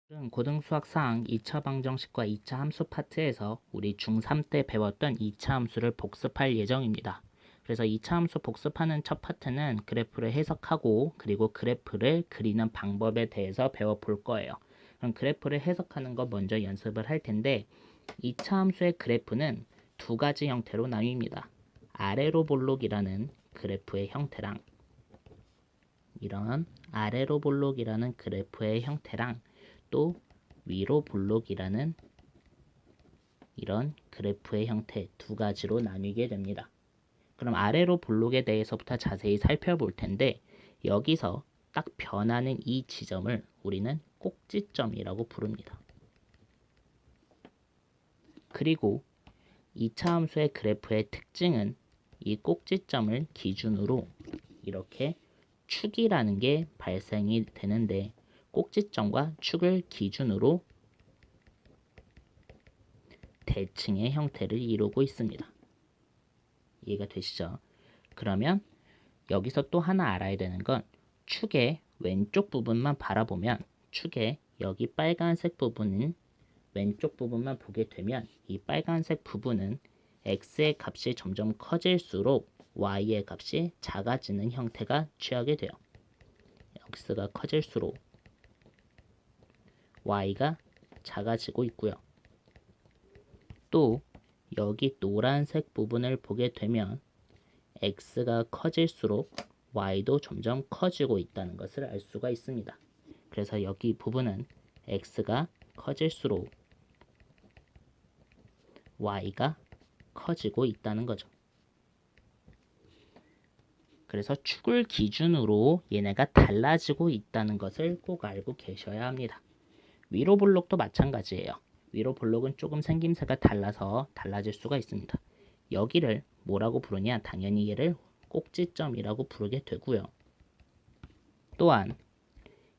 고등수학상 2차 방정식과 2차 함수 파트에서 우리 중3 때 배웠던 2차 함수를 복습할 예정입니다. 그래서 2차 함수 복습하는 첫 파트는 그래프를 해석하고 그리고 그래프를 그리는 방법에 대해서 배워볼 거예요. 그럼 그래프를 해석하는 거 먼저 연습을 할 텐데 2차 함수의 그래프는 두 가지 형태로 나뉩니다. 아래로 볼록이라는 그래프의 형태랑 이런 아래로 볼록이라는 그래프의 형태랑 또 위로 볼록이라는 이런 그래프의 형태 두 가지로 나뉘게 됩니다. 그럼 아래로 볼록에 대해서부터 자세히 살펴볼 텐데 여기서 딱 변하는 이 지점을 우리는 꼭지점이라고 부릅니다. 그리고 2차 함수의 그래프의 특징은 이 꼭지점을 기준으로 이렇게 축이라는 게 발생이 되는데 꼭지점과 축을 기준으로 대칭의 형태를 이루고 있습니다. 이해가 되시죠? 그러면 여기서 또 하나 알아야 되는 건 축의 왼쪽 부분만 바라보면 축의 여기 빨간색 부분은 왼쪽 부분만 보게 되면 이 빨간색 부분은 x의 값이 점점 커질수록 y의 값이 작아지는 형태가 취하게 돼요. x가 커질수록 y가 작아지고 있고요. 또 여기 노란색 부분을 보게 되면 x가 커질수록 y도 점점 커지고 있다는 것을 알 수가 있습니다. 그래서 여기 부분은 x가 커질수록 y가 커지고 있다는 거죠. 그래서 축을 기준으로 얘네가 달라지고 있다는 것을 꼭 알고 계셔야 합니다. 위로 볼록도 마찬가지예요. 위로 볼록은 조금 생김새가 달라서 달라질 수가 있습니다. 여기를 뭐라고 부르냐? 당연히 얘를 꼭지점이라고 부르게 되고요. 또한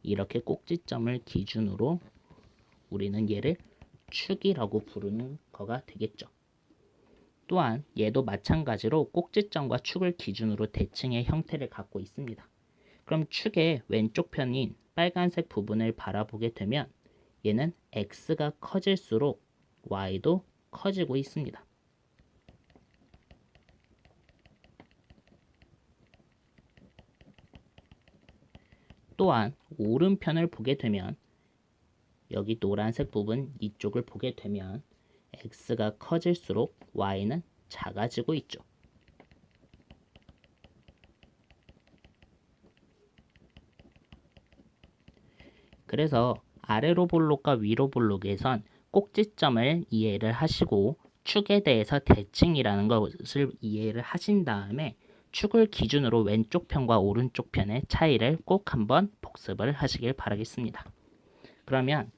이렇게 꼭지점을 기준으로 우리는 얘를 축이라고 부르는 거가 되겠죠. 또한 얘도 마찬가지로 꼭지점과 축을 기준으로 대칭의 형태를 갖고 있습니다. 그럼 축의 왼쪽 편인 빨간색 부분을 바라보게 되면 얘는 x가 커질수록 y도 커지고 있습니다. 또한 오른편을 보게 되면 여기 노란색 부분 이쪽을 보게 되면 x가 커질수록 y는 작아지고 있죠. 그래서 아래로 볼록과 위로 볼록에선 꼭지점을 이해를 하시고 축에 대해서 대칭이라는 것을 이해를 하신 다음에 축을 기준으로 왼쪽 편과 오른쪽 편의 차이를 꼭 한번 복습을 하시길 바라겠습니다. 그러면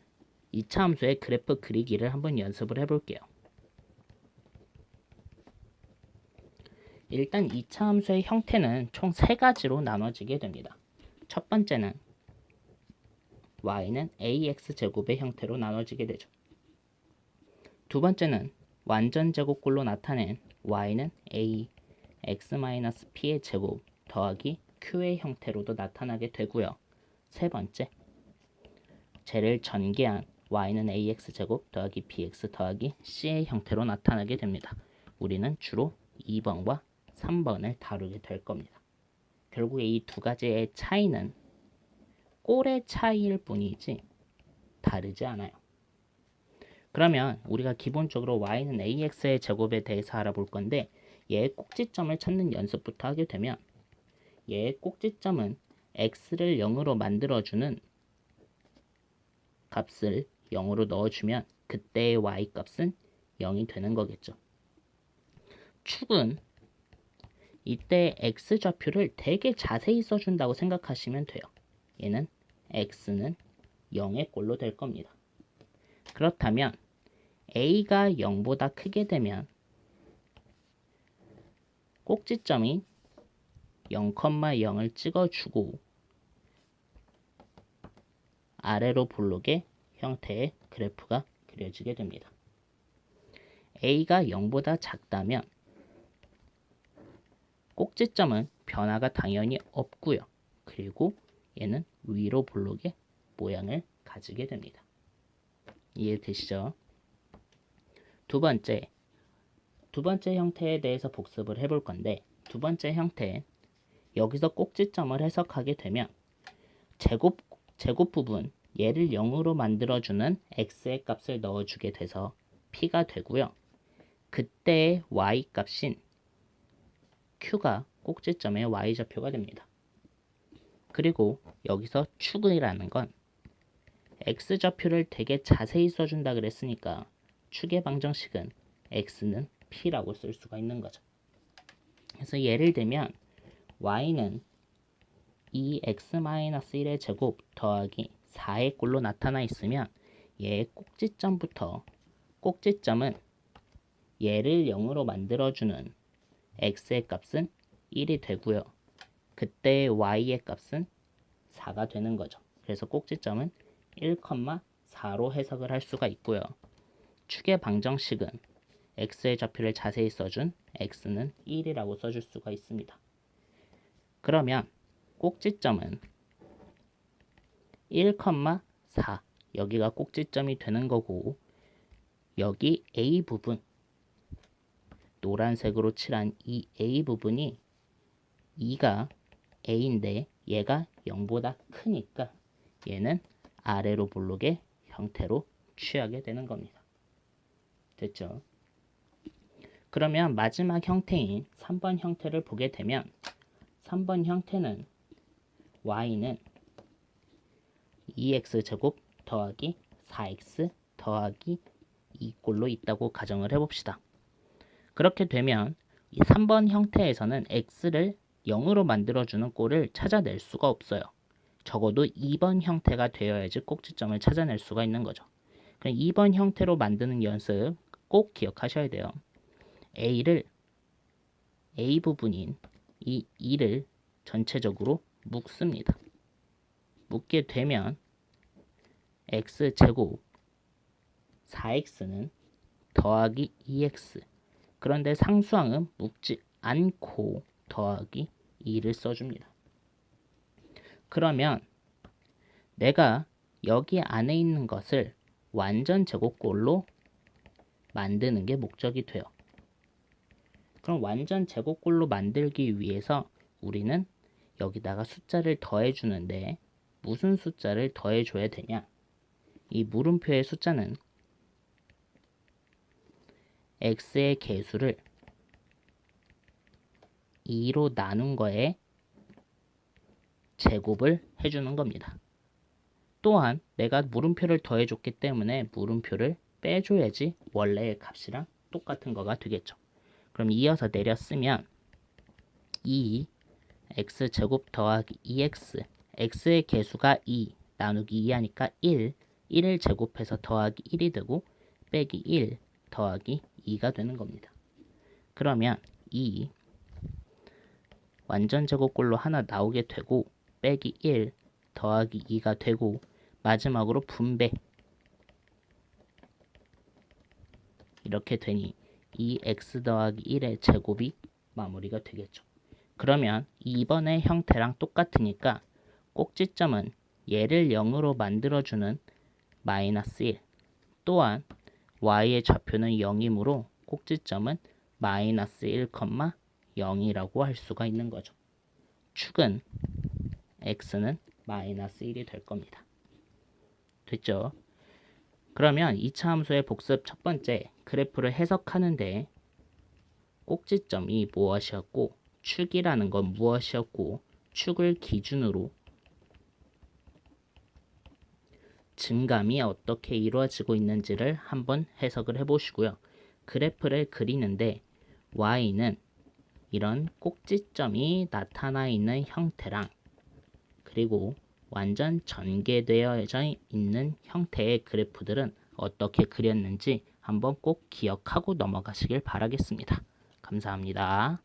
2차 함수의 그래프 그리기를 한번 연습을 해볼게요. 일단 2차 함수의 형태는 총 3가지로 나눠지게 됩니다. 첫 번째는 y는 ax제곱의 형태로 나눠지게 되죠. 두 번째는 완전 제곱꼴로 나타낸 y는 a x-p의 제곱 더하기 q의 형태로도 나타나게 되고요. 세 번째, 쟤를 전개한 y는 ax제곱 더하기 bx 더하기 c의 형태로 나타나게 됩니다. 우리는 주로 2번과 3번을 다루게 될 겁니다. 결국에 이 두 가지의 차이는 꼴의 차이일 뿐이지 다르지 않아요. 그러면 우리가 기본적으로 y는 ax의 제곱에 대해서 알아볼 건데 얘의 꼭지점을 찾는 연습부터 하게 되면 얘의 꼭지점은 x를 0으로 만들어주는 값을 0으로 넣어주면 그때의 y 값은 0이 되는 거겠죠. 축은 이때 x좌표를 되게 자세히 써준다고 생각하시면 돼요. 얘는 x는 0의 꼴로 될 겁니다. 그렇다면 a가 0보다 크게 되면 꼭지점이 0,0을 찍어주고 아래로 볼록의 형태의 그래프가 그려지게 됩니다. a가 0보다 작다면 꼭지점은 변화가 당연히 없고요. 그리고 얘는 위로 볼록의 모양을 가지게 됩니다. 이해되시죠? 두 번째 형태에 대해서 복습을 해볼 건데, 두 번째 형태, 여기서 꼭지점을 해석하게 되면 제곱 부분, 얘를 0으로 만들어주는 x의 값을 넣어주게 돼서 p가 되고요. 그때의 y 값인 q가 꼭지점의 y좌표가 됩니다. 그리고 여기서 축이라는 건 x좌표를 되게 자세히 써준다 그랬으니까 축의 방정식은 x는 p라고 쓸 수가 있는 거죠. 그래서 예를 들면 y는 2x-1의 제곱 더하기 4의 꼴로 나타나 있으면 얘의 꼭지점은 얘를 0으로 만들어주는 x의 값은 1이 되고요. 그때 y의 값은 4가 되는 거죠. 그래서 꼭지점은 1,4로 해석을 할 수가 있고요. 축의 방정식은 x의 좌표를 자세히 써준 x는 1이라고 써줄 수가 있습니다. 그러면 꼭지점은 1,4, 여기가 꼭지점이 되는 거고, 여기 A 부분, 노란색으로 칠한 이 A 부분이 2가 A인데 얘가 0보다 크니까 얘는 아래로 볼록의 형태로 취하게 되는 겁니다. 됐죠? 그러면 마지막 형태인 3번 형태를 보게 되면 3번 형태는 y는 2x제곱 더하기 4x 더하기 2꼴로 있다고 가정을 해봅시다. 그렇게 되면 이 3번 형태에서는 x를 0으로 만들어주는 꼴을 찾아낼 수가 없어요. 적어도 2번 형태가 되어야지 꼭지점을 찾아낼 수가 있는 거죠. 그럼 2번 형태로 만드는 연습 꼭 기억하셔야 돼요. A 부분인 이 2를 전체적으로 묶습니다. 묶게 되면 x제곱 4x는 더하기 2x, 그런데 상수항은 묶지 않고 더하기 2를 써줍니다. 그러면 내가 여기 안에 있는 것을 완전 제곱꼴로 만드는 게 목적이 돼요. 그럼 완전 제곱꼴로 만들기 위해서 우리는 여기다가 숫자를 더해주는데 무슨 숫자를 더해줘야 되냐? 이 물음표의 숫자는 x의 개수를 2로 나눈 거에 제곱을 해주는 겁니다. 또한 내가 물음표를 더해줬기 때문에 물음표를 빼줘야지 원래의 값이랑 똑같은 거가 되겠죠. 그럼 이어서 내려 쓰면 2x제곱 더하기 2x, x의 개수가 2 나누기 2 하니까 1을 제곱해서 더하기 1이 되고 빼기 1 더하기 2가 되는 겁니다. 그러면 2 완전 제곱꼴로 하나 나오게 되고 빼기 1 더하기 2가 되고 마지막으로 분배, 이렇게 되니 2x 더하기 1의 제곱이 마무리가 되겠죠. 그러면 2번의 형태랑 똑같으니까 꼭지점은 얘를 0으로 만들어주는 마이너스 1, 또한 y의 좌표는 0이므로 꼭지점은 마이너스 1,0이라고 할 수가 있는 거죠. 축은 x는 마이너스 1이 될 겁니다. 됐죠? 그러면 2차 함수의 복습 첫 번째, 그래프를 해석하는데 꼭지점이 무엇이었고 축이라는 건 무엇이었고 축을 기준으로 증감이 어떻게 이루어지고 있는지를 한번 해석을 해보시고요. 그래프를 그리는데 y는 이런 꼭지점이 나타나 있는 형태랑 그리고 완전 전개되어 있는 형태의 그래프들은 어떻게 그렸는지 한번 꼭 기억하고 넘어가시길 바라겠습니다. 감사합니다.